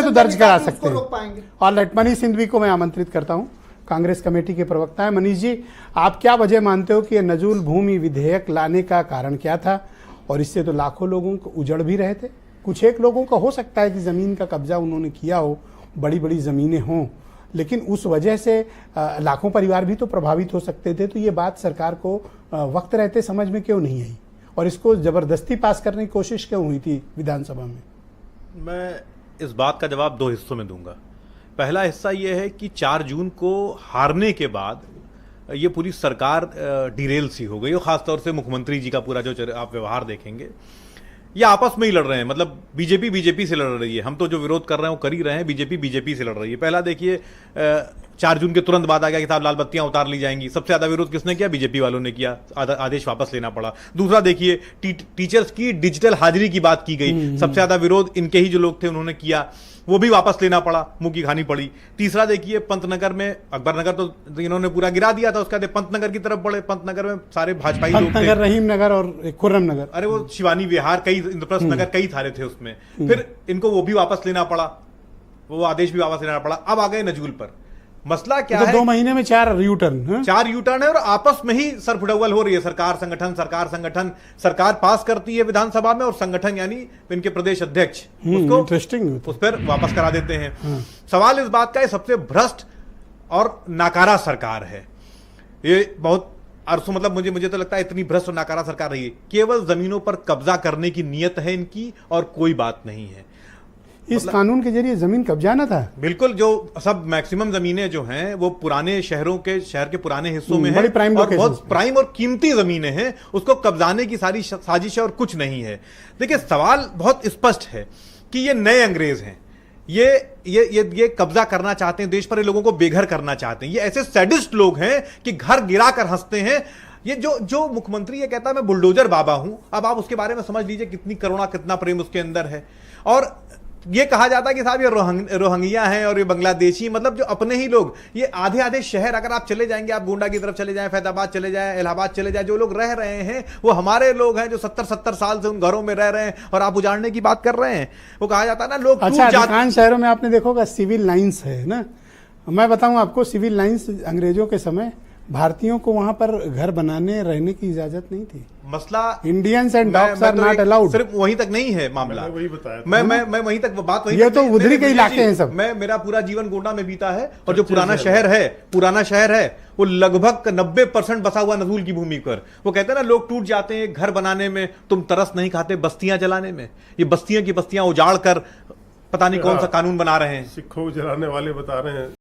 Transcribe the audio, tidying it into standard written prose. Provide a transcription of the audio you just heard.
चाहें तो दर्ज करा सकते रोक पाएंगे। हैं। और मनीष सिंघवी को मैं आमंत्रित करता हूं, कांग्रेस कमेटी के प्रवक्ता है। मनीष जी, आप क्या वजह मानते हो कि ये नजूल भूमि विधेयक लाने का कारण क्या था? और इससे तो लाखों लोगों को उजड़ भी रहे थे। कुछ एक लोगों का हो सकता है कि जमीन का कब्जा उन्होंने किया हो, बड़ी बड़ी जमीनें हों, लेकिन उस वजह से लाखों परिवार भी तो प्रभावित हो सकते थे। तो ये बात सरकार को वक्त रहते समझ में क्यों नहीं आई और इसको जबरदस्ती पास करने की कोशिश क्यों हुई थी विधानसभा में? मैं इस बात का जवाब दो हिस्सों में दूंगा। पहला हिस्सा ये है कि 4 जून को हारने के बाद ये पूरी सरकार डिरेल सी हो गई, और खासतौर से मुख्यमंत्री जी का पूरा जो आप व्यवहार देखेंगे, ये आपस में ही लड़ रहे हैं। मतलब बीजेपी से लड़ रही है। हम तो जो विरोध कर रहे हैं वो कर ही रहे हैं, बीजेपी से लड़ रही है। पहला देखिए, 4 जून के तुरंत बाद आ गया कि साहब लाल बत्तियां उतार ली जाएंगी। सबसे ज्यादा विरोध किसने किया? बीजेपी वालों ने किया, आदेश वापस लेना पड़ा। दूसरा देखिए, टीचर्स की डिजिटल हाजिरी की बात की गई, सबसे ज्यादा विरोध इनके ही जो लोग थे उन्होंने किया, वो भी वापस लेना पड़ा, मुंह की खानी पड़ी। तीसरा देखिए, पंतनगर में, अकबरनगर तो इन्होंने पूरा गिरा दिया था, उसके बाद पंतनगर की तरफ बढ़े। पंतनगर में सारे भाजपाई लोग थे, रहीम नगर और खुर्रम नगर, अरे वो शिवानी विहार, कई इंद्रप्रस्थ नगर, कई थारे थे उसमें। फिर इनको वो भी वापस लेना पड़ा, वो आदेश भी वापस लेना पड़ा। अब आ गए नजूल पर। मसला क्या है? 2 महीने में 4 यूटर्न, 4 यूटर्न है, और आपस में ही सरफुटअव्वल हो रही है। सरकार संगठन, सरकार पास करती है विधानसभा में, और संगठन यानी इनके प्रदेश अध्यक्ष उसको इंटरेस्टिंग उस पर वापस करा देते हैं। सवाल इस बात का है, सबसे भ्रष्ट और नाकारा सरकार है ये। बहुत अरसों, मतलब मुझे तो लगता है इतनी भ्रष्ट और नाकारा सरकार रही है। केवल जमीनों पर कब्जा करने की नीयत है इनकी, और कोई बात नहीं है। इस कानून के जरिए जमीन कब्जाना था। बिल्कुल, जो सब मैक्सिमम जमीनें जो हैं वो पुराने शहर के पुराने हिस्सों में है, और बहुत प्राइम और कीमती जमीनें हैं, उसको कब्जाने की सारी साजिश है और कुछ नहीं है। देखिए, सवाल बहुत स्पष्ट है कि ये नए अंग्रेज हैं, ये कब्जा करना चाहते हैं देश पर, ये लोगों को बेघर करना चाहते हैं। ये ऐसे सैडिस्ट लोग हैं कि घर गिराकर हंसते हैं। ये जो मुख्यमंत्री ये कहता है मैं बुलडोजर बाबा हूं, अब आप उसके बारे में समझ लीजिए कितनी करुणा, कितना प्रेम उसके अंदर है। और ये कहा जाता है कि साहब ये रोहिंग्या हैं और ये बांग्लादेशी, मतलब जो अपने ही लोग, ये आधे शहर अगर आप चले जाएंगे, आप गोंडा की तरफ चले जाएं, फैजाबाद चले जाएं, इलाहाबाद चले जाएं, जो लोग रह रहे हैं वो हमारे लोग हैं जो 70 साल से उन घरों में रह रहे हैं, और आप उजाड़ने की बात कर रहे हैं। वो कहा जाता है ना, लोग अधिकांश शहरों में आपने देखोगा सिविल लाइन्स है ना। मैं बताऊं आपको, सिविल लाइन्स अंग्रेजों के समय भारतीयों को वहां पर घर बनाने रहने की इजाजत नहीं थी। मसला Indians and dogs are not allowed. सिर्फ वहीं तक नहीं है मामला, वही बताया मैं वहीं तक बात वहीं ये तो उधरी के इलाके हैं सब। मेरा पूरा जीवन गोंडा में बीता है, और जो पुराना शहर है वो लगभग 90% बसा हुआ नजूल की भूमि पर। वो कहते हैं ना, लोग टूट जाते हैं घर बनाने में, तुम तरस नहीं खाते बस्तियां जलाने में। ये बस्तियां की बस्तियां उजाड़ कर पता नहीं कौन सा कानून बना रहे हैं। सिखों जलाने वाले बता रहे हैं।